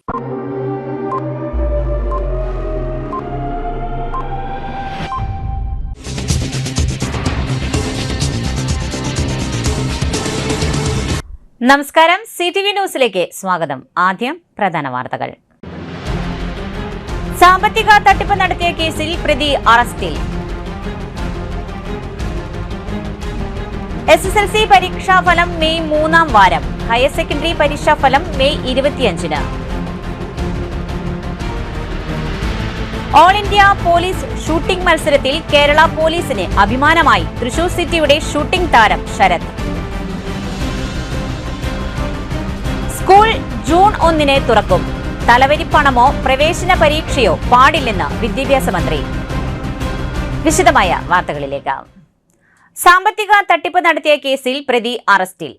നമസ്കാരം, CTV ന്യൂസിലേക്ക് സ്വാഗതം. ആദ്യം പ്രധാന വാർത്തകൾ. സാമ്പത്തിക തട്ടിപ്പ് നടത്തിയ കേസിൽ പ്രതി അറസ്റ്റിൽ. SSLC പരീക്ഷാഫലം മെയ് 3-ാം വാരം. ഹയർ സെക്കൻഡറി പരീക്ഷാഫലം മെയ് 25-ന്. ഓൾ ഇന്ത്യ പോലീസ് ഷൂട്ടിംഗ് മത്സരത്തിൽ കേരള പോലീസിന് അഭിമാനമായി തൃശൂർ സിറ്റിയുടെ ഷൂട്ടിംഗ് താരം ശരത്. സ്കൂൾ ജൂൺ 1-ന് തുറക്കും. തലവരിപ്പണമോ പ്രവേശന പരീക്ഷയോ പാടില്ലെന്ന് വിദ്യാഭ്യാസ മന്ത്രി. വിശദമായ വാർത്തകളിലേക്ക്. സാമ്പത്തിക തട്ടിപ്പ് നടത്തിയ കേസിൽ പ്രതി അറസ്റ്റിൽ.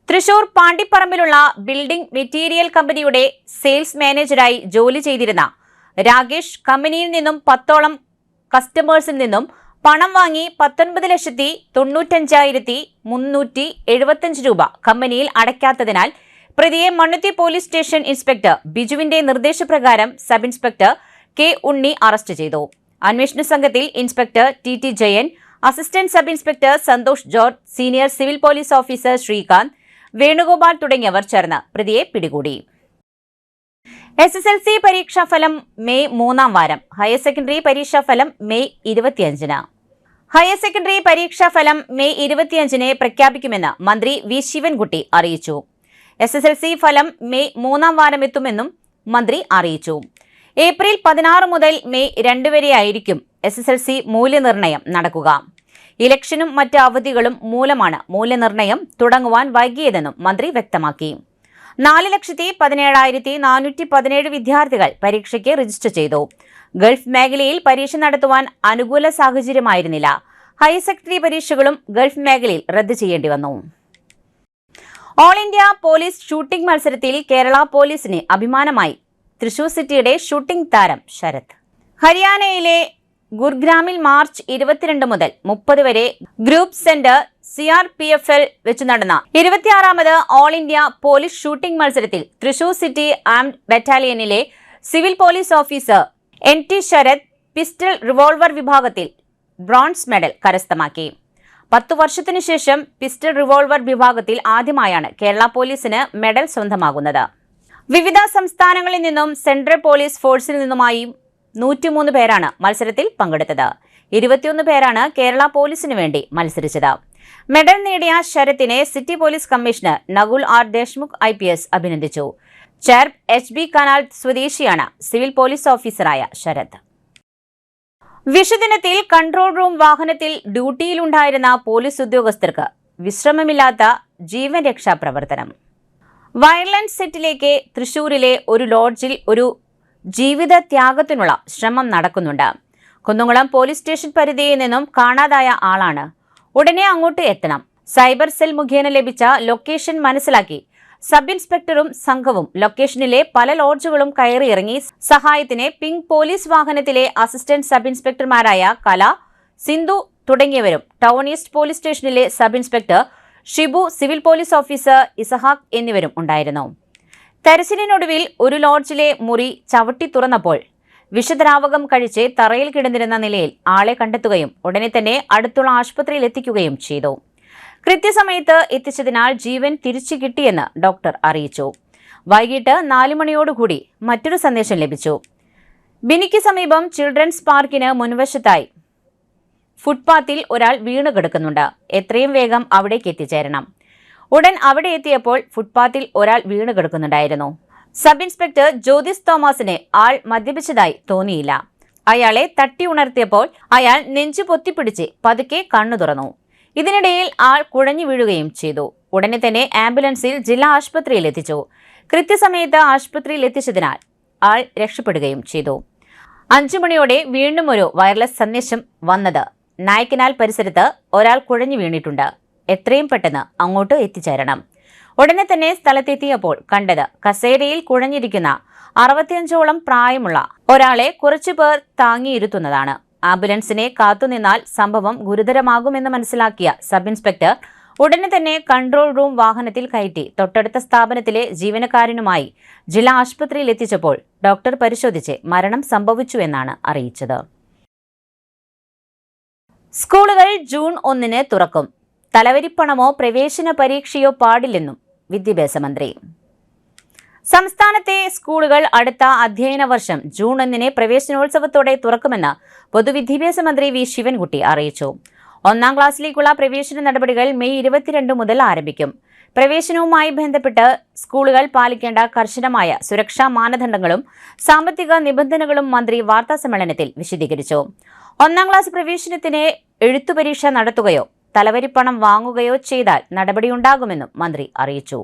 തൃശൂർ പാണ്ടിപ്പറമ്പിലുള്ള ബിൽഡിംഗ് മെറ്റീരിയൽ കമ്പനിയുടെ സെയിൽസ് മാനേജരായി ജോലി ചെയ്തിരുന്ന രാകേഷ് കമ്പനിയിൽ നിന്നും 10ഓളം കസ്റ്റമേഴ്സിൽ നിന്നും പണം വാങ്ങി 19,95,375 രൂപ കമ്പനിയിൽ അടയ്ക്കാത്തതിനാൽ പ്രതിയെ മണ്ണുത്തി പോലീസ് സ്റ്റേഷൻ ഇൻസ്പെക്ടർ ബിജുവിന്റെ നിർദ്ദേശപ്രകാരം sub inspector K Unni arrest ചെയ്തു. അന്വേഷണ സംഘത്തിൽ inspector TT Jayan, assistant sub inspector Santhosh George, senior civil police officer Sreekanth, Venugopal തുടങ്ങിയവർ ചേർന്ന് പ്രതിയെ പിടികൂടി. SSLC പരീക്ഷാഫലം മെയ് 3-ാം വാരം. ഹയർ സെക്കൻഡറി പരീക്ഷാഫലം മെയ് 25-ന്. ഹയർ സെക്കൻഡറി പരീക്ഷാഫലം മെയ് 25-ന് പ്രഖ്യാപിക്കുമെന്ന് മന്ത്രി വി ശിവൻകുട്ടി അറിയിച്ചു. SSLC ഫലം മെയ് 3-ാം വാരം എത്തുമെന്നും മന്ത്രി അറിയിച്ചു. ഏപ്രിൽ 16 മുതൽ മെയ് 2 വരെയായിരിക്കും SSLC മൂല്യനിർണ്ണയം നടക്കുക. ഇലക്ഷനും മറ്റ് അവധികളും മൂലമാണ് മൂല്യനിർണ്ണയം തുടങ്ങുവാൻ വൈകിയതെന്നും മന്ത്രി വ്യക്തമാക്കി. 4,17,417 വിദ്യാർത്ഥികൾ പരീക്ഷയ്ക്ക് രജിസ്റ്റർ ചെയ്തു. ഗൾഫ് മേഖലയിൽ പരീക്ഷ നടത്തുവാൻ അനുകൂല സാഹചര്യമായിരുന്നില്ല. ഹയർ സെക്കൻഡറി പരീക്ഷകളും ഗൾഫ് മേഖലയിൽ റദ്ദ് ചെയ്യേണ്ടി വന്നു. ഓൾ ഇന്ത്യ പോലീസ് ഷൂട്ടിംഗ് മത്സരത്തിൽ കേരള പോലീസിന് അഭിമാനമായി തൃശൂർ സിറ്റിയുടെ ഷൂട്ടിംഗ് താരം ശരത്. ഹരിയാനയിലെ ഗുർഗ്രാമിൽ മാർച്ച് 22 മുതൽ 30 വരെ ഗ്രൂപ്പ് സെന്റർ CRPFൽ വെച്ച് നടന്ന 26ാമത് ഓൾ ഇന്ത്യ പോലീസ് ഷൂട്ടിംഗ് മത്സരത്തിൽ തൃശൂർ സിറ്റി ആംഡ് ബറ്റാലിയനിലെ civil police officer NT Sarath pistol revolver വിഭാഗത്തിൽ ബ്രോൺസ് മെഡൽ കരസ്ഥമാക്കി. 10 വർഷത്തിനു ശേഷം പിസ്റ്റൾ റിവോൾവർ വിഭാഗത്തിൽ ആദ്യമായാണ് കേരള പോലീസിന് മെഡൽ സ്വന്തമാകുന്നത്. വിവിധ സംസ്ഥാനങ്ങളിൽ നിന്നും സെൻട്രൽ പോലീസ് ഫോഴ്സിൽ നിന്നുമായി 103 പേരാണ് മത്സരത്തിൽ പങ്കെടുത്തത്. 21 പേരാണ് കേരള പോലീസിനു വേണ്ടി മത്സരിച്ചത്. മെഡൽ നേടിയ ശരത്തിനെ city police commissioner Nakul R Deshmukh IPS അഭിനന്ദിച്ചു. ചേർപ്പ് HB കനാൽ സ്വദേശിയാണ് സിവിൽ പോലീസ് ഓഫീസറായ ശരത്. വിഷുദിനത്തിൽ കൺട്രോൾ റൂം വാഹനത്തിൽ ഡ്യൂട്ടിയിലുണ്ടായിരുന്ന പോലീസ് ഉദ്യോഗസ്ഥർക്ക് വിശ്രമമില്ലാത്ത ജീവൻ രക്ഷാ പ്രവർത്തനം. വയലൻസ് സെറ്റിലേക്ക് തൃശൂരിലെ ഒരു ലോഡ്ജിൽ ഒരു ജീവിത ത്യാഗത്തിനുള്ള ശ്രമം നടക്കുന്നുണ്ട്. കുന്നംകുളം പോലീസ് സ്റ്റേഷൻ പരിധിയിൽ നിന്നും കാണാതായ ആളാണ്. ഉടനെ അങ്ങോട്ട് എത്തണം. സൈബർ സെൽ മുഖേന ലഭിച്ച ലൊക്കേഷൻ മനസ്സിലാക്കി സബ് ഇൻസ്പെക്ടറും സംഘവും ലൊക്കേഷനിലെ പല ലോഡ്ജുകളും കയറിയിറങ്ങി സഹായത്തിന് പിങ്ക് പോലീസ് വാഹനത്തിലെ അസിസ്റ്റന്റ് സബ് ഇൻസ്പെക്ടർമാരായ കല, സിന്ധു തുടങ്ങിയവരും ടൗൺ ഈസ്റ്റ് പോലീസ് സ്റ്റേഷനിലെ sub inspector Shibu, civil police officer Ishaq എന്നിവരും ഉണ്ടായിരുന്നു. തെരച്ചിലിനൊടുവിൽ ഒരു ലോഡ്ജിലെ മുറി ചവിട്ടി തുറന്നപ്പോൾ വിഷദ്രാവകം കഴിച്ച് തറയിൽ കിടന്നിരുന്ന നിലയിൽ ആളെ കണ്ടെത്തുകയും ഉടനെ തന്നെ അടുത്തുള്ള ആശുപത്രിയിൽ എത്തിക്കുകയും ചെയ്തു. കൃത്യസമയത്ത് എത്തിച്ചതിനാൽ ജീവൻ തിരിച്ചു കിട്ടിയെന്ന് ഡോക്ടർ അറിയിച്ചു. വൈകിട്ട് 4 മണിയോടുകൂടി മറ്റൊരു സന്ദേശം ലഭിച്ചു. ബിനിക്ക് സമീപം ചിൽഡ്രൻസ് പാർക്കിന് മുൻവശത്തായി ഫുട്പാത്തിൽ ഒരാൾ വീണു കിടക്കുന്നുണ്ട്. എത്രയും വേഗം അവിടേക്ക് എത്തിച്ചേരണം. ഉടൻ അവിടെ എത്തിയപ്പോൾ ഫുട്പാത്തിൽ ഒരാൾ വീണു കിടക്കുന്നുണ്ടായിരുന്നു. സബ് ഇൻസ്പെക്ടർ ജ്യോതിസ് തോമസിന് ആൾ മദ്യപിച്ചതായി തോന്നിയില്ല. അയാളെ തട്ടി ഉണർത്തിയപ്പോൾ അയാൾ നെഞ്ചു പൊത്തിപ്പിടിച്ച് പതുക്കെ കണ്ണു തുറന്നു. ഇതിനിടയിൽ ആൾ കുഴഞ്ഞു വീഴുകയും ചെയ്തു. ഉടനെ തന്നെ ആംബുലൻസിൽ ജില്ലാ ആശുപത്രിയിൽ എത്തിച്ചു. കൃത്യസമയത്ത് ആശുപത്രിയിൽ എത്തിച്ചതിനാൽ ആൾ രക്ഷപ്പെടുകയും ചെയ്തു. 5 മണിയോടെ വീണ്ടും ഒരു വയർലെസ് സന്ദേശം വന്നത് നായ്ക്കനാൽ പരിസരത്ത് ഒരാൾ കുഴഞ്ഞു വീണിട്ടുണ്ട്. എത്രയും പെട്ടെന്ന് അങ്ങോട്ട് എത്തിച്ചേരണം. ഉടനെ തന്നെ സ്ഥലത്തെത്തിയപ്പോൾ കണ്ടത് കസേരയിൽ കുഴഞ്ഞിരിക്കുന്ന 65ഓളം പ്രായമുള്ള ഒരാളെ കുറച്ചുപേർ താങ്ങിയിരുത്തുന്നതാണ്. ആംബുലൻസിനെ കാത്തുനിന്നാൽ സംഭവം ഗുരുതരമാകുമെന്ന് മനസ്സിലാക്കിയ സബ് ഇൻസ്പെക്ടർ ഉടനെ തന്നെ കൺട്രോൾ റൂം വാഹനത്തിൽ കയറ്റി തൊട്ടടുത്ത സ്ഥാപനത്തിലെ ജീവനക്കാരനുമായി ജില്ലാ ആശുപത്രിയിൽ എത്തിച്ചപ്പോൾ ഡോക്ടർ പരിശോധിച്ച് മരണം സംഭവിച്ചുവെന്നാണ് അറിയിച്ചത്. സ്കൂളുകൾ ജൂൺ 1 തുറക്കും. തലവരിപ്പണമോ പ്രവേശന പരീക്ഷയോ പാടില്ലെന്നും വിദ്യാഭ്യാസ മന്ത്രി. സംസ്ഥാനത്തെ സ്കൂളുകൾ അടുത്ത അധ്യയന വർഷം ജൂൺ 1 പ്രവേശനോത്സവത്തോടെ തുറക്കുമെന്ന് പൊതുവിദ്യാഭ്യാസ മന്ത്രി വി ശിവൻകുട്ടി അറിയിച്ചു. 1-ാം ക്ലാസ്സിലേക്കുള്ള പ്രവേശന നടപടികൾ മെയ് 22 മുതൽ ആരംഭിക്കും. പ്രവേശനവുമായി ബന്ധപ്പെട്ട് സ്കൂളുകൾ പാലിക്കേണ്ട കർശനമായ സുരക്ഷാ മാനദണ്ഡങ്ങളും സാമ്പത്തിക നിബന്ധനകളും മന്ത്രി വാർത്താസമ്മേളനത്തിൽ വിശദീകരിച്ചു. 1-ാം ക്ലാസ് പ്രവേശനത്തിന് എഴുത്തുപരീക്ഷ നടത്തുകയോ തലവരിപ്പണം വാങ്ങുകയോ ചെയ്താൽ നടപടിയുണ്ടാകുമെന്നും മന്ത്രി അറിയിച്ചു.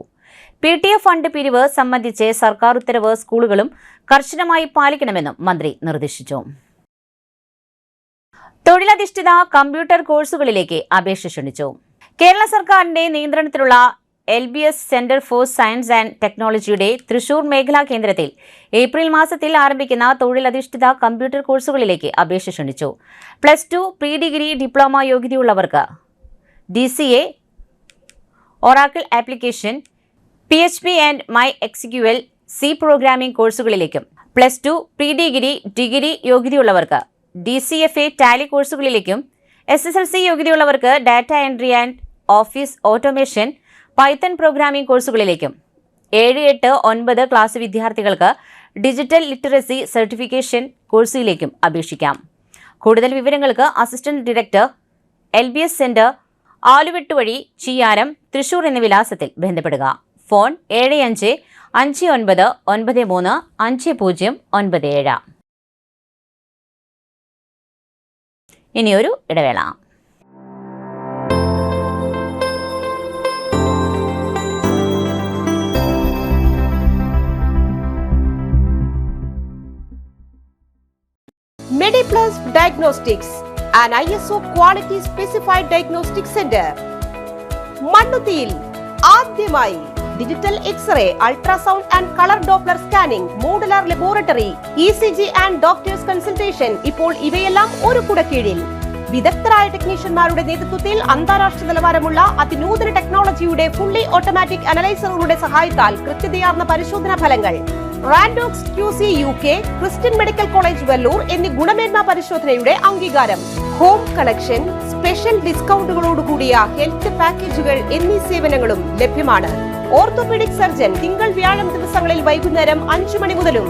PTA ഫണ്ട് പിരിവ് സംബന്ധിച്ച് സർക്കാർ ഉത്തരവ് സ്കൂളുകളും കർശനമായി പാലിക്കണമെന്നും മന്ത്രി നിർദ്ദേശിച്ചു. തൊഴിലധിഷ്ഠിത കമ്പ്യൂട്ടർ കോഴ്സുകളിലേക്ക് അപേക്ഷ ക്ഷണിച്ചു. കേരള സർക്കാരിന്റെ നിയന്ത്രണത്തിലുള്ള LBS centre for science and ടെക്നോളജിയുടെ തൃശൂർ മേഖലാ കേന്ദ്രത്തിൽ ഏപ്രിൽ മാസത്തിൽ ആരംഭിക്കുന്ന തൊഴിലധിഷ്ഠിത കമ്പ്യൂട്ടർ കോഴ്സുകളിലേക്ക് അപേക്ഷ ക്ഷണിച്ചു. +2 പ്രീ ഡിഗ്രി ഡിപ്ലോമ യോഗ്യതയുള്ളവർക്ക് DCA, oracle application, PHP and MySQL, C programming കോഴ്സുകളിലേക്കും +2 പ്രീ ഡിഗ്രി യോഗ്യതയുള്ളവർക്ക് DCFA ടാലി കോഴ്സുകളിലേക്കും SSLC യോഗ്യതയുള്ളവർക്ക് data entry and office automation, python programming കോഴ്സുകളിലേക്കും 7, 8, 9 ക്ലാസ് വിദ്യാർത്ഥികൾക്ക് ഡിജിറ്റൽ ലിറ്ററസി സർട്ടിഫിക്കേഷൻ കോഴ്സിലേക്കും അപേക്ഷിക്കാം. കൂടുതൽ വിവരങ്ങൾക്ക് assistant director LBS centre, Aluvettuvazhi, Chiyaram, Thrissur എന്ന വിലാസത്തിൽ ബന്ധപ്പെടുക. ഫോൺ 7559395097. ഇനിയൊരു ഇടവേള. MediPlus Diagnostics, an ISO quality specified diagnostic center. മണ്ണുത്തിയിൽ ആദ്യമായി digital x-ray, ultrasound and colour Doppler scanning, modular laboratory, ECG and doctors consultation. ഇപ്പോൾ ഇവയെല്ലാം ഒരു കുടക്കീഴിൽ വിദഗ്ധരായ ടെക്നീഷ്യന്മാരുടെ നേതൃത്വത്തിൽ അന്താരാഷ്ട്ര നിലവാരമുള്ള അതിനൂതന ടെക്നോളജിയുടെ ഫുള്ളി ഓട്ടോമാറ്റിക് അനലൈസറുകളുടെ സഹായത്താൽ കൃത്യതയാർന്ന പരിശോധനാ ഫലങ്ങൾ. റാൻഡോക്സ് QC UK, Christian medical college Vellore എന്നീ ഗുണമേന്മ പരിശോധനയുടെ അംഗീകാരം. ഹോം കളക്ഷൻ, സ്പെഷ്യൽ ഡിസ്കൗണ്ടുകളോടുകൂടിയ ഹെൽത്ത് പാക്കേജുകൾ എന്നീ സേവനങ്ങളും ലഭ്യമാണ്. ഓർത്തോപീഡിക് സർജൻ തിങ്കൾ വ്യാഴം ദിവസങ്ങളിൽ വൈകുന്നേരം 5 മണി മുതലും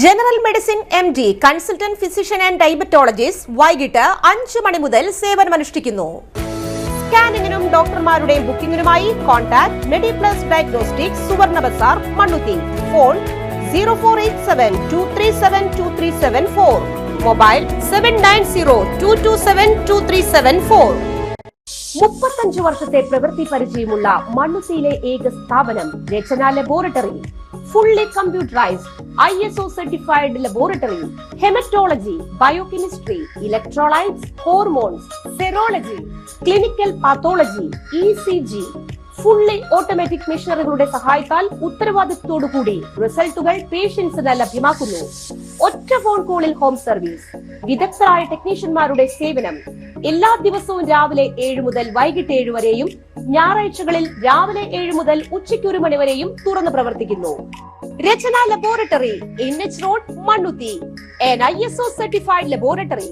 general medicine MD, consultant physician and diabetologist വൈകിട്ട് 5 മണി മുതൽ സേവനമനുഷ്ഠിക്കുന്നു. സ്കാനിങ്ങിനും ഡോക്ടർമാരുടെ ബുക്കിംഗിനുമായി കോൺടാക്ട് MediPlus Diagnostics, സുവർണ ബസാർ, മണ്ണുത്തി. Phone 0487237237 mobile 7902272374. 35 വർഷത്തെ പ്രവൃത്തി പരിചയമുള്ള മണ്ണുത്തിയിലെ ഏക സ്ഥാപനം Rachana laboratory. Fully computerised ISO certified laboratory. Haematology, biochemistry, electrolytes, hormones, serology, clinical pathology, ECG, fully automatic മെഷീനറികളുടെ സഹായത്താൽ ഉത്തരവാദിത്വത്തോടുകൂടി റിസൾട്ടുകൾ പേഷ്യൻസിന് ലഭ്യമാക്കുന്നു. ഒറ്റ ഫോൺ കോളിൽ ഹോം സർവീസ്. വിദഗ്ധരായ ടെക്നീഷ്യന്മാരുടെ സേവനം. എല്ലാ ദിവസവും രാവിലെ 7 മുതൽ വൈകിട്ട് 7 വരെയും ഞായറാഴ്ചകളിൽ രാവിലെ 7 മുതൽ ഉച്ചയ്ക്ക് 1 മണി വരെയും തുറന്നു പ്രവർത്തിക്കുന്നു. Rachana laboratory, NH road, Mannuthy. ISO certified laboratory.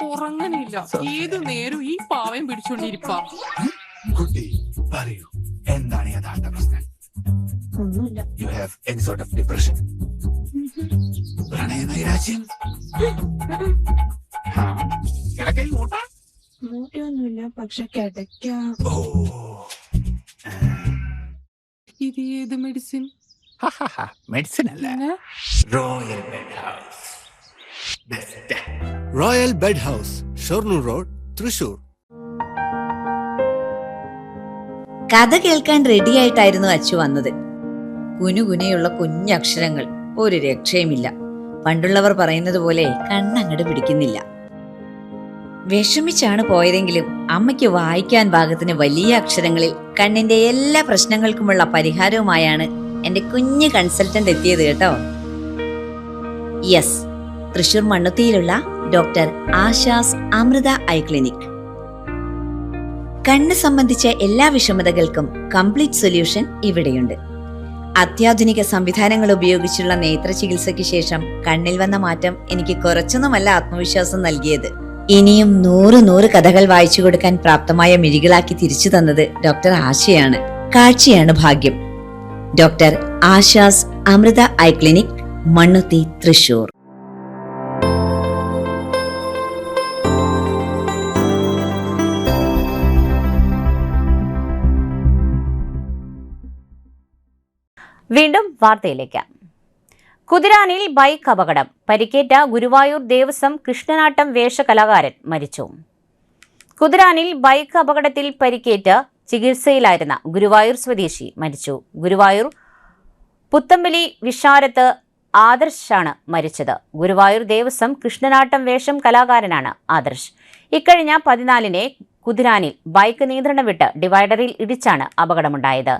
ഉറങ്ങണില്ല, ഏത് നേരം ഈ പാവയും പിടിച്ചോണ്ടിരിപ്പാ. കുട്ടി പറയൂ, എന്താണ് യഥാർത്ഥ പ്രശ്നം? ഒന്നുമില്ല. You have any sort of depression, പ്രണയനൈരാശ്യം, കിടക്കയിൽ മൂട്ട? മൂട്ടയൊന്നുമില്ല, പക്ഷെ കിടക്ക. ഓ, ഇത് ഏത് മെഡിസിൻ? മെഡിസിൻ അല്ല, royal bed house. Best royal bed house, Shoranur road, Thrissur. കഥ കേൾക്കാൻ റെഡിയായിട്ടായിരുന്നു അച്ചു വന്നത്. കുനുകുനയുള്ള കുഞ്ഞക്ഷരങ്ങൾ, ഒരു രക്ഷയുമില്ല. പണ്ടുള്ളവർ പറയുന്നത് പോലെ കണ്ണങ്ങട് പിടിക്കുന്നില്ല. വിഷമിച്ചാണ് പോയതെങ്കിലും അമ്മയ്ക്ക് വായിക്കാൻ പാകത്തിന് വലിയ അക്ഷരങ്ങളിൽ കണ്ണിന്റെ എല്ലാ പ്രശ്നങ്ങൾക്കുമുള്ള പരിഹാരവുമായാണ് എന്റെ കുഞ്ഞ് കൺസൾട്ടന്റ് എത്തിയത് കേട്ടോ. യെസ്, തൃശൂർ മണ്ണുത്തിയിലുള്ള doctor Asha's Amrita eye clinic. കണ്ണ് സംബന്ധിച്ച എല്ലാ വിഷമതകൾക്കും കംപ്ലീറ്റ് സൊല്യൂഷൻ ഇവിടെയുണ്ട്. അത്യാധുനിക സംവിധാനങ്ങൾ ഉപയോഗിച്ചുള്ള നേത്ര ചികിത്സയ്ക്ക് ശേഷം കണ്ണിൽ വന്ന മാറ്റം എനിക്ക് കുറച്ചൊന്നുമല്ല ആത്മവിശ്വാസം നൽകിയത്. ഇനിയും 100 കഥകൾ വായിച്ചു കൊടുക്കാൻ പ്രാപ്തമായ മിഴികളാക്കി തിരിച്ചു തന്നത് ഡോക്ടർ ആശയാണ്. കാഴ്ചയാണ് ഭാഗ്യം. Doctor Asha's Amrita eye clinic, Mannuthy, Thrissur. വീണ്ടും വാർത്തയിലേക്ക്. കുതിരാനിൽ ബൈക്ക് അപകടം. പരിക്കേറ്റ ഗുരുവായൂർ ദേവസ്വം കൃഷ്ണനാട്ടം വേഷകലാകാരൻ മരിച്ചു. കുതിരാനിൽ ബൈക്ക് അപകടത്തിൽ പരിക്കേറ്റ് ചികിത്സയിലായിരുന്ന ഗുരുവായൂർ സ്വദേശി മരിച്ചു. ഗുരുവായൂർ പുത്തമ്പലി വിഷാരത്ത് ആദർശാണ് മരിച്ചത്. ഗുരുവായൂർ ദേവസ്വം കൃഷ്ണനാട്ടം വേഷം കലാകാരനാണ് ആദർശ്. ഇക്കഴിഞ്ഞ 14-ന് കുതിരാനിൽ ബൈക്ക് നിയന്ത്രണം വിട്ട് ഡിവൈഡറിൽ ഇടിച്ചാണ് അപകടമുണ്ടായത്.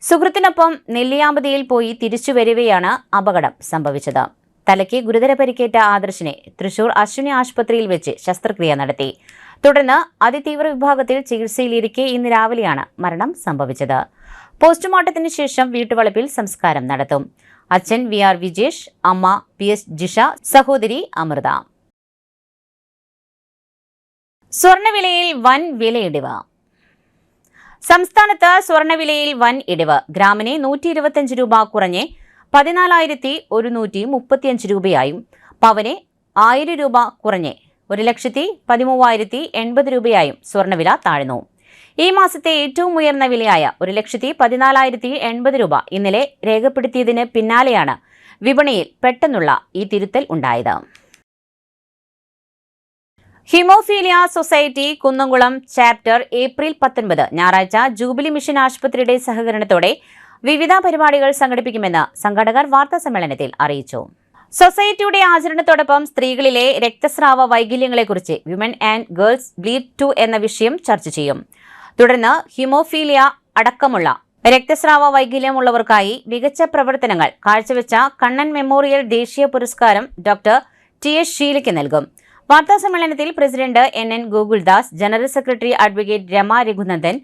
സുഹൃത്തിനൊപ്പം നെല്ലിയാമ്പതിയിൽ പോയി തിരിച്ചു വരവെയാണ് അപകടം സംഭവിച്ചത്. തലയ്ക്ക് ഗുരുതര പരിക്കേറ്റ ആദർശിനെ തൃശൂർ അശ്വിനി ആശുപത്രിയിൽ വെച്ച് ശസ്ത്രക്രിയ നടത്തി. തുടർന്ന് അതിതീവ്ര വിഭാഗത്തിൽ ചികിത്സയിലിരിക്കെ ഇന്ന് രാവിലെയാണ് മരണം സംഭവിച്ചത്. പോസ്റ്റ്മോർട്ടത്തിന് ശേഷം വീട്ടുവളപ്പിൽ സംസ്കാരം നടത്തും. അച്ഛൻ VR വിജേഷ്, അമ്മ PS ജിഷ, സഹോദരി അമൃത. സ്വർണ്ണവിലയിൽ വൻ വിലയിടിവ്. സംസ്ഥാനത്ത് സ്വർണ്ണവിലയിൽ വൻ ഇടിവ്. ഗ്രാമിന് 125 രൂപ കുറഞ്ഞ് 14,135 രൂപയായും പവന് 1000 രൂപ കുറഞ്ഞ് 1,13,080 രൂപയായും സ്വർണ്ണവില താഴ്ന്നു. ഈ മാസത്തെ ഏറ്റവും ഉയർന്ന വിലയായ 1,14,080 രൂപ ഇന്നലെ രേഖപ്പെടുത്തിയതിന് പിന്നാലെയാണ് വിപണിയിൽ പെട്ടെന്നുള്ള ഈ തിരുത്തൽ ഉണ്ടായത്. Haemophilia society Kunnamkulam chapter April 19 ഞായറാഴ്ച ജൂബിലി മിഷൻ ആശുപത്രിയുടെ സഹകരണത്തോടെ വിവിധ പരിപാടികൾ സംഘടിപ്പിക്കുമെന്ന് സംഘാടകർ വാർത്താസമ്മേളനത്തിൽ അറിയിച്ചു. സൊസൈറ്റിയുടെ ആചരണത്തോടൊപ്പം സ്ത്രീകളിലെ രക്തസ്രാവ വൈകല്യങ്ങളെക്കുറിച്ച് വിമൻ ആൻഡ് ഗേൾസ് ബ്ലീഡ് 2 എന്ന വിഷയം ചർച്ച ചെയ്യും. തുടർന്ന് ഹീമോഫീലിയ അടക്കമുള്ള രക്തസ്രാവ വൈകല്യമുള്ളവർക്കായി മികച്ച പ്രവർത്തനങ്ങൾ കാഴ്ചവെച്ച കണ്ണൻ മെമ്മോറിയൽ ദേശീയ പുരസ്കാരം ഡോക്ടർ TS ഷീലയ്ക്ക് നൽകും. വാർത്താസമ്മേളനത്തിൽ president NN Gokuldas, general secretary advocate Rama Raghunandan,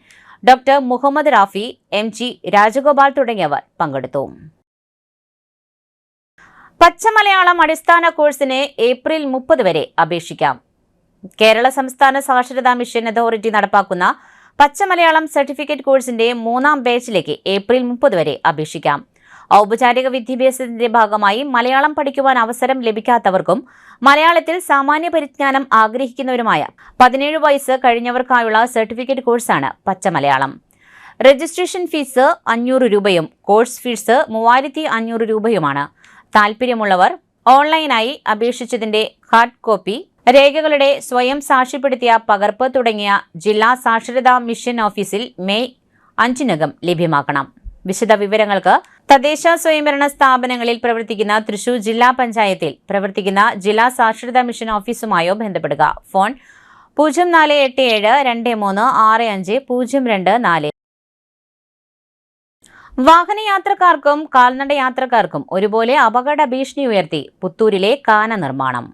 doctor Muhammad Rafi, MG Rajagopal തുടങ്ങിയവർ പങ്കെടുത്തു. പച്ചമലയാളം അടിസ്ഥാന കോഴ്സിന് ഏപ്രിൽ 30 വരെ അപേക്ഷിക്കാം. കേരള സംസ്ഥാന സാക്ഷരതാ മിഷൻ അതോറിറ്റി നടപ്പാക്കുന്ന പച്ചമലയാളം സർട്ടിഫിക്കറ്റ് കോഴ്സിന്റെ 3ാം ബാച്ചിലേക്ക് ഏപ്രിൽ 30 വരെ അപേക്ഷിക്കാം. ഔപചാരിക വിദ്യാഭ്യാസത്തിന്റെ ഭാഗമായി മലയാളം പഠിക്കുവാൻ അവസരം ലഭിക്കാത്തവർക്കും മലയാളത്തിൽ സാമാന്യ പരിജ്ഞാനം ആഗ്രഹിക്കുന്നവരുമായ 17 വയസ്സ് കഴിഞ്ഞവർക്കായുള്ള സർട്ടിഫിക്കറ്റ് കോഴ്സാണ് പച്ചമലയാളം. രജിസ്ട്രേഷൻ ഫീസ് 500 രൂപയും കോഴ്സ് ഫീസ് 3500 രൂപയുമാണ്. താൽപ്പര്യമുള്ളവർ ഓൺലൈനായി അപേക്ഷിച്ചതിന്റെ ഹാർഡ് കോപ്പി, രേഖകളുടെ സ്വയം സാക്ഷ്യപ്പെടുത്തിയ പകർപ്പ് തുടങ്ങിയ ജില്ലാ സാക്ഷരതാ മിഷൻ ഓഫീസിൽ മെയ് 5-നകം ലഭ്യമാക്കണം. വിശദ വിവരങ്ങൾക്ക് തദ്ദേശ സ്വയംഭരണ സ്ഥാപനങ്ങളിൽ പ്രവർത്തിക്കുന്ന തൃശൂർ ജില്ലാ പഞ്ചായത്തിൽ പ്രവർത്തിക്കുന്ന ജില്ലാ സാക്ഷരതാ മിഷൻ ഓഫീസുമായോ ബന്ധപ്പെടുക. ഫോൺ 0487236502. വാഹനയാത്രക്കാർക്കും കാൽനട യാത്രക്കാർക്കും ഒരുപോലെ അപകട ഭീഷണി ഉയർത്തി പുത്തൂരിലെ കാന നിർമ്മാണം.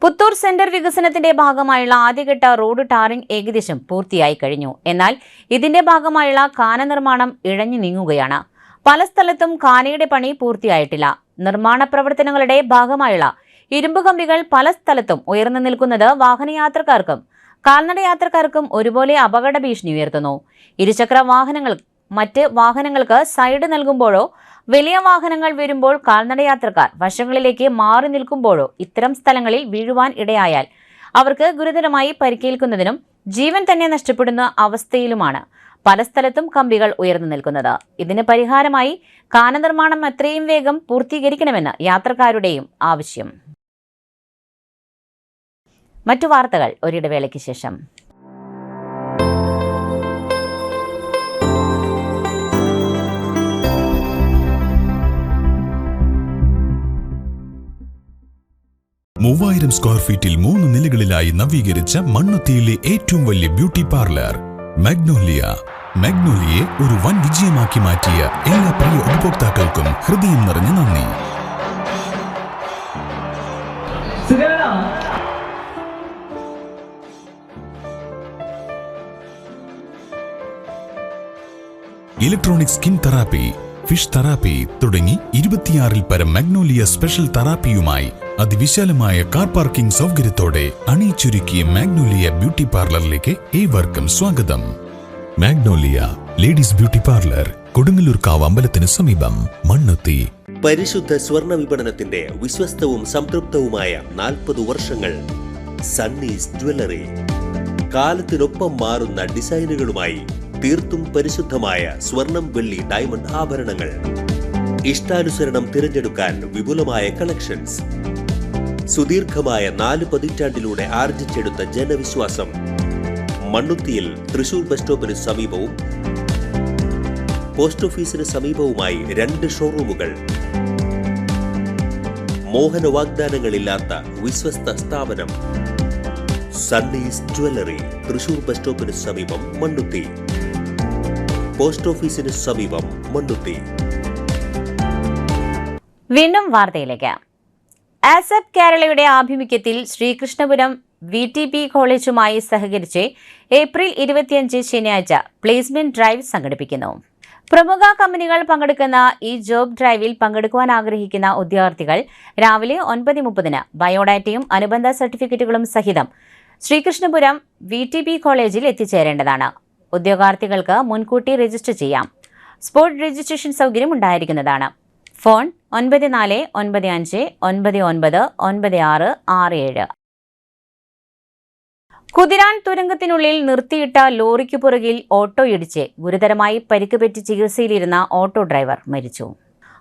പുത്തൂർ സെന്റർ വികസനത്തിന്റെ ഭാഗമായുള്ള ആദ്യഘട്ട റോഡ് ടാറിംഗ് ഏകദേശം പൂർത്തിയായി കഴിഞ്ഞു. എന്നാൽ ഇതിന്റെ ഭാഗമായുള്ള കാന നിർമ്മാണം ഇഴഞ്ഞു നീങ്ങുകയാണ്. പല സ്ഥലത്തും കാനയുടെ പണി പൂർത്തിയായിട്ടില്ല. നിർമ്മാണ പ്രവർത്തനങ്ങളുടെ ഭാഗമായുള്ള ഇരുമ്പ് കമ്പികൾ പല സ്ഥലത്തും ഉയർന്നു നിൽക്കുന്നത് വാഹനയാത്രക്കാർക്കും കാൽനട യാത്രക്കാർക്കും ഒരുപോലെ അപകട ഭീഷണി ഉയർത്തുന്നു. ഇരുചക്ര വാഹനങ്ങൾ മറ്റ് വാഹനങ്ങൾക്ക് സൈഡ് നൽകുമ്പോഴോ വലിയ വാഹനങ്ങൾ വരുമ്പോൾ കാൽനട യാത്രക്കാർ വശങ്ങളിലേക്ക് മാറി നിൽക്കുമ്പോഴോ ഇത്തരം സ്ഥലങ്ങളിൽ വീഴുവാൻ ഇടയായാൽ അവർക്ക് ഗുരുതരമായി പരിക്കേൽക്കുന്നതിനും ജീവൻ തന്നെ നഷ്ടപ്പെടുന്ന അവസ്ഥയിലുമാണ് പല സ്ഥലത്തും കമ്പികൾ ഉയർന്നു നിൽക്കുന്നത്. ഇതിന് പരിഹാരമായി കാന നിർമ്മാണം എത്രയും വേഗം പൂർത്തീകരിക്കണമെന്ന് യാത്രക്കാരുടെയും ആവശ്യം. മറ്റു വാർത്തകൾ ഒരിടവേളയ്ക്ക് ശേഷം. മൂവായിരം സ്ക്വയർ ഫീറ്റിൽ 3 നിലകളിലായി നവീകരിച്ച മണ്ണുത്തിയിലെ ഏറ്റവും വലിയ ബ്യൂട്ടി പാർലർ മാഗ്നോലിയ. മാഗ്നോലിയെ ഒരു വൻ വിജയമാക്കി മാറ്റിയ എല്ലാ പ്രിയ ഉപഭോക്താക്കൾക്കും ഹൃദയം നിറഞ്ഞ നന്ദി. Electronic skin therapy, fish therapy തുടങ്ങി 26-ൽ പരം മാഗ്നോലിയ സ്പെഷ്യൽ തെറാപ്പിയുമായി അതിവിശാലമായ കാർ പാർക്കിംഗ് സൗകര്യത്തോടെ അണിയിച്ചൊരുക്കിയ മാഗ്നോലിയ ബ്യൂട്ടി പാർലറിലേക്ക് ഏവർക്കും സ്വാഗതം. മാഗ്നോലിയ ലേഡീസ് ബ്യൂട്ടി പാർലർ, കൊടുങ്ങല്ലൂർക്കാവ് അമ്പലത്തിന് സമീപം, മണ്ണുത്തി. പരിശുദ്ധ സ്വർണ്ണ വിപണനത്തിന്റെ വിശ്വസ്തവും സംതൃപ്തവുമായ 40 വർഷങ്ങൾ. സണ്ണീസ് ജ്വല്ലറി. കാലത്തിനൊപ്പം മാറുന്ന ഡിസൈനുകളുമായി തീർത്തും പരിശുദ്ധമായ സ്വർണം, വെള്ളി, ഡയമണ്ട് ആഭരണങ്ങൾ. ഇഷ്ടാനുസരണം തിരഞ്ഞെടുക്കാൻ വിപുലമായ കളക്ഷൻസ്. സുദീർഘമായ 4 പതിറ്റാണ്ടിലൂടെ ആർജിച്ചെടുത്ത ജനവിശ്വാസം. മണ്ണുത്തിയിൽ തൃശൂർ ബസ് സ്റ്റോപ്പിന് സമീപവും പോസ്റ്റ് ഓഫീസിന് സമീപവുമായി 2 ഷോറൂമുകൾ. മോഹന വാഗ്ദാനങ്ങളില്ലാത്ത വിശ്വസ്ത സ്ഥാപനം. സണ്ണീസ് ജ്വല്ലറി, തൃശൂർ ബസ് സ്റ്റോപ്പിന് സമീപം, മണ്ണുത്തി. പോസ്റ്റ് ഓഫീസിന് സമീപം, മണ്ണുത്തി. വീണ്ടും വാർത്തയിലേക്ക്. ആസപ്പ് കേരളയുടെ ആഭിമുഖ്യത്തിൽ ശ്രീകൃഷ്ണപുരം VTP കോളേജുമായി സഹകരിച്ച് ഏപ്രിൽ 25 ശനിയാഴ്ച പ്ലേസ്മെന്റ് ഡ്രൈവ് സംഘടിപ്പിക്കുന്നു. പ്രമുഖ കമ്പനികൾ പങ്കെടുക്കുന്ന ഈ ജോബ് ഡ്രൈവിൽ പങ്കെടുക്കുവാൻ ആഗ്രഹിക്കുന്ന ഉദ്യോഗാർത്ഥികൾ രാവിലെ 9:30 ബയോഡാറ്റയും അനുബന്ധ സർട്ടിഫിക്കറ്റുകളും സഹിതം ശ്രീകൃഷ്ണപുരം VTP കോളേജിൽ എത്തിച്ചേരേണ്ടതാണ്. ഉദ്യോഗാർത്ഥികൾക്ക് മുൻകൂട്ടി രജിസ്റ്റർ ചെയ്യാം. സ്പോട്ട് രജിസ്ട്രേഷൻ സൗകര്യം ഉണ്ടായിരിക്കുന്നതാണ്. ഫോൺ 9495999667. കുതിരാൻ തുരങ്കത്തിനുള്ളിൽ നിർത്തിയിട്ട ലോറിക്ക് പുറകിൽ ഓട്ടോയിടിച്ച് ഗുരുതരമായി പരിക്കുപറ്റി ചികിത്സയിലിരുന്ന ഓട്ടോ ഡ്രൈവർ മരിച്ചു.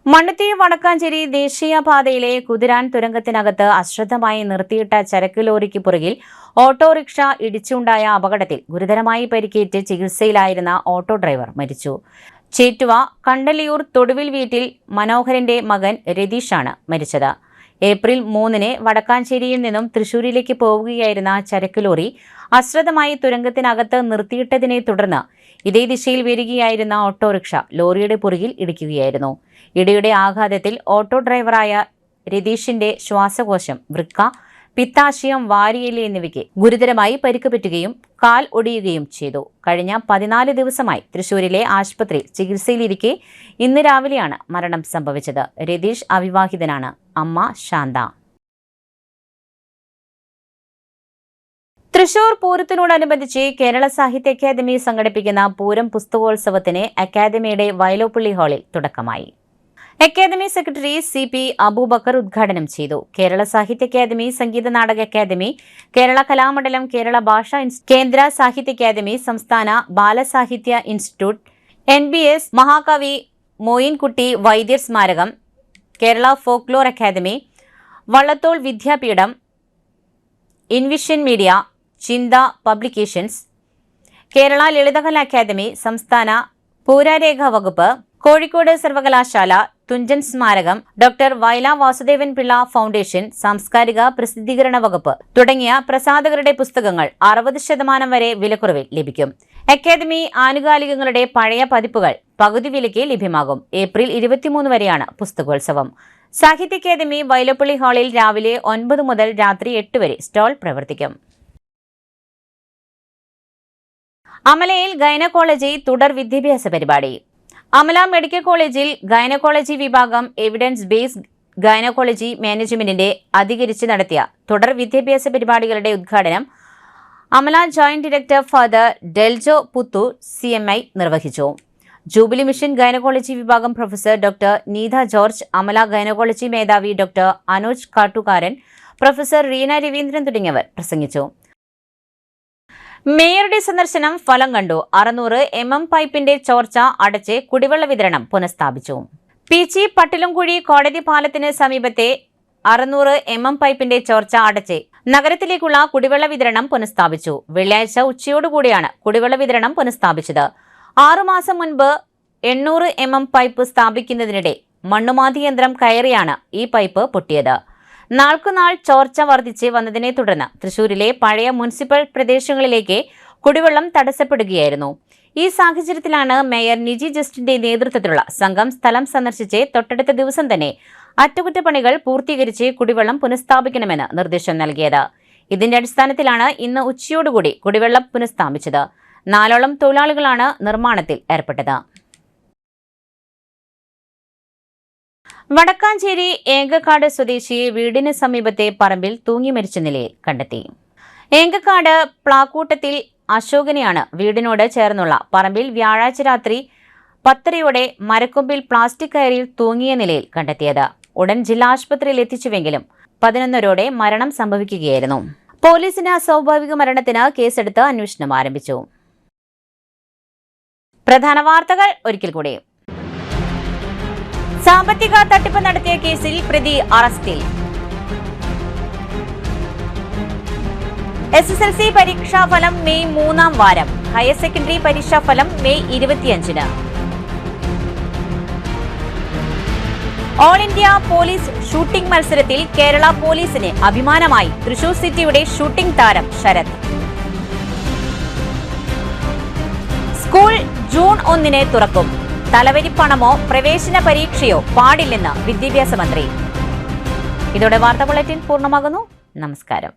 മണ്ണുത്തി വടക്കാഞ്ചേരി ദേശീയപാതയിലെ കുതിരാൻ തുരങ്കത്തിനകത്ത് അശ്രദ്ധമായി നിർത്തിയിട്ട ചരക്ക് ലോറിക്ക് പുറകിൽ ഓട്ടോറിക്ഷ ഇടിച്ചുണ്ടായ അപകടത്തിൽ ഗുരുതരമായി പരിക്കേറ്റ് ചികിത്സയിലായിരുന്ന ഓട്ടോ ഡ്രൈവർ മരിച്ചു. ചേറ്റുവ കണ്ടലിയൂർ തൊടുവിൽ വീട്ടിൽ മനോഹരന്റെ മകൻ രതീഷാണ് മരിച്ചത്. ഏപ്രിൽ 3 വടക്കാഞ്ചേരിയിൽ നിന്നും തൃശൂരിലേക്ക് പോവുകയായിരുന്ന ചരക്ക് ലോറി അശ്രദ്ധമായി തുരങ്കത്തിനകത്ത് നിർത്തിയിട്ടതിനെ തുടർന്ന് ഇതേ ദിശയിൽ വരികയായിരുന്ന ഓട്ടോറിക്ഷ ലോറിയുടെ പുറകിൽ ഇടിക്കുകയായിരുന്നു. ഇടിയുടെ ആഘാതത്തിൽ ഓട്ടോ ഡ്രൈവറായ രതീഷിന്റെ ശ്വാസകോശം, വൃക്ക, പിത്താശയം, വാരിയെല്ല് എന്നിവയ്ക്ക് ഗുരുതരമായി പരിക്കുപറ്റുകയും കാൽ ഒടിയുകയും ചെയ്തു. കഴിഞ്ഞ 14 ദിവസമായി തൃശൂരിലെ ആശുപത്രിയിൽ ചികിത്സയിലിരിക്കെ ഇന്ന് രാവിലെയാണ് മരണം സംഭവിച്ചത്. രതീഷ് അവിവാഹിതനാണ്. അമ്മ ശാന്ത. തൃശൂർ പൂരത്തിനോടനുബന്ധിച്ച് കേരള സാഹിത്യ അക്കാദമി സംഘടിപ്പിക്കുന്ന പൂരം പുസ്തകോത്സവത്തിന് അക്കാദമിയുടെ വയലോപ്പള്ളി ഹാളിൽ തുടക്കമായി. അക്കാദമി സെക്രട്ടറി CP അബൂബക്കർ ഉദ്ഘാടനം ചെയ്തു. കേരള സാഹിത്യ അക്കാദമി, സംഗീത നാടക അക്കാദമി, കേരള കലാമണ്ഡലം, കേരള ഭാഷാ കേന്ദ്ര സാഹിത്യ അക്കാദമി, സംസ്ഥാന ബാലസാഹിത്യ ഇൻസ്റ്റിറ്റ്യൂട്ട്, NBS, മഹാകവി മോയിൻകുട്ടി വൈദ്യർ സ്മാരകം, കേരള ഫോക്ലോർ അക്കാദമി, വള്ളത്തോൾ വിദ്യാപീഠം, ഇൻവിഷൻ മീഡിയ, ചിന്ത പബ്ലിക്കേഷൻസ്, കേരള ലളിതകലാ അക്കാദമി, സംസ്ഥാന പൂരാരേഖ വകുപ്പ്, കോഴിക്കോട് സർവകലാശാല, തുഞ്ചൻ സ്മാരകം, ഡോക്ടർ വയല വാസുദേവൻ പിള്ള ഫൗണ്ടേഷൻ, സാംസ്കാരിക പ്രസിദ്ധീകരണ വകുപ്പ് തുടങ്ങിയ പ്രസാധകരുടെ പുസ്തകങ്ങൾ 60% വരെ വിലക്കുറവിൽ ലഭിക്കും. അക്കാദമി ആനുകാലികങ്ങളുടെ പഴയ പതിപ്പുകൾ പകുതി വിലയ്ക്ക് ലഭ്യമാകും. ഏപ്രിൽ 23 വരെയാണ് പുസ്തകോത്സവം. സാഹിത്യ അക്കാദമി വയലോപ്പള്ളി ഹാളിൽ രാവിലെ 9 മുതൽ രാത്രി 8 വരെ സ്റ്റാൾ പ്രവർത്തിക്കും. അമലയിൽ ഗൈനക്കോളജി തുടർ വിദ്യാഭ്യാസ പരിപാടി. അമല മെഡിക്കൽ കോളേജിൽ ഗൈനക്കോളജി വിഭാഗം എവിഡൻസ് ബേസ്ഡ് ഗൈനക്കോളജി മാനേജ്മെന്റിന്റെ അധികരിച്ച് നടത്തിയ തുടർ വിദ്യാഭ്യാസ പരിപാടികളുടെ ഉദ്ഘാടനം Amala joint director father Deljo Puthur CMI നിർവഹിച്ചു. ജൂബിലി മിഷൻ ഗൈനക്കോളജി വിഭാഗം professor doctor Neetha George, Amala gynaecology മേധാവി ഡോക്ടർ അനോജ് കാട്ടുകാരൻ, പ്രൊഫസർ റീന രവീന്ദ്രൻ തുടങ്ങിയവർ പ്രസംഗിച്ചു. മേയറുടെ സന്ദർശനം ഫലം കണ്ടു. 600 mm പൈപ്പിന്റെ ചോർച്ച അടച്ച് കുടിവെള്ള വിതരണം പുനഃസ്ഥാപിച്ചു. പീച്ചി പട്ടിലുംകുഴി കോടതി പാലത്തിന് സമീപത്തെ 600 mm പൈപ്പിന്റെ ചോർച്ച അടച്ച് നഗരത്തിലേക്കുള്ള കുടിവെള്ള വിതരണം പുനഃസ്ഥാപിച്ചു. വെള്ളിയാഴ്ച ഉച്ചയോടുകൂടിയാണ് കുടിവെള്ള വിതരണം പുനഃസ്ഥാപിച്ചത്. 6 മാസം മുൻപ് 800 mm പൈപ്പ് സ്ഥാപിക്കുന്നതിനിടെ മണ്ണുമാന്തി യന്ത്രം കയറിയാണ് ഈ പൈപ്പ് പൊട്ടിയത്. നാൾക്കുനാൾ ചോർച്ച വർദ്ധിച്ച് വന്നതിനെ തുടർന്ന് തൃശൂരിലെ പഴയ മുനിസിപ്പൽ പ്രദേശങ്ങളിലേക്ക് കുടിവെള്ളം തടസ്സപ്പെടുകയായിരുന്നു. ഈ സാഹചര്യത്തിലാണ് മേയർ നിജി ജസ്റ്റിന്റെ നേതൃത്വത്തിലുള്ള സംഘം സ്ഥലം സന്ദർശിച്ച് തൊട്ടടുത്ത ദിവസം തന്നെ അറ്റകുറ്റപ്പണികൾ പൂർത്തീകരിച്ച് കുടിവെള്ളം പുനഃസ്ഥാപിക്കണമെന്ന് നിർദ്ദേശം നൽകിയത്. ഇതിന്റെ അടിസ്ഥാനത്തിലാണ് ഇന്ന് ഉച്ചയോടുകൂടി കുടിവെള്ളം പുനഃസ്ഥാപിച്ചത്. 4ഓളം തൊഴിലാളികളാണ് നിർമ്മാണത്തിൽ ഏർപ്പെട്ടത്. വടക്കാഞ്ചേരി ഏങ്കക്കാട് സ്വദേശിയെ വീടിന് സമീപത്തെ പറമ്പിൽ തൂങ്ങി മരിച്ച നിലയിൽ കണ്ടെത്തി. ഏങ്കക്കാട് പ്ലാക്കൂട്ടത്തിൽ അശോകനെയാണ് വീടിനോട് ചേർന്നുള്ള പറമ്പിൽ വ്യാഴാഴ്ച രാത്രി 10:30 മരക്കൊമ്പിൽ പ്ലാസ്റ്റിക് കയറിൽ തൂങ്ങിയ നിലയിൽ കണ്ടെത്തിയത്. ഉടൻ ജില്ലാ ആശുപത്രിയിൽ എത്തിച്ചുവെങ്കിലും 11:00 മരണം സംഭവിക്കുകയായിരുന്നു. പോലീസിന് അസ്വാഭാവിക മരണത്തിന് കേസെടുത്ത് അന്വേഷണം ആരംഭിച്ചു. പ്രധാന വാർത്തകൾ ഒരിക്കൽ കൂടി. സാമ്പത്തിക തട്ടിപ്പ് നടത്തിയ കേസിൽ പ്രതി അറസ്റ്റിൽ. SSLC പരീക്ഷാഫലം മെയ് 3-ാം വാരം. ഹയർ സെക്കൻഡറി പരീക്ഷാഫലം മെയ് 25-ന്. ഓൾ ഇന്ത്യ പോലീസ് ഷൂട്ടിംഗ് മത്സരത്തിൽ കേരള പോലീസിന് അഭിമാനമായി തൃശൂർ സിറ്റിയുടെ ഷൂട്ടിംഗ് താരം ശരത്. സ്കൂൾ ജൂൺ 1-ന് തുറക്കും. തലവരിപ്പണമോ പ്രവേശന പരീക്ഷയോ പാടില്ലെന്ന് വിദ്യാഭ്യാസ മന്ത്രി. ഇതോടെ വാർത്താ ബുള്ളറ്റിൻ പൂർണ്ണമാകുന്നു. നമസ്കാരം.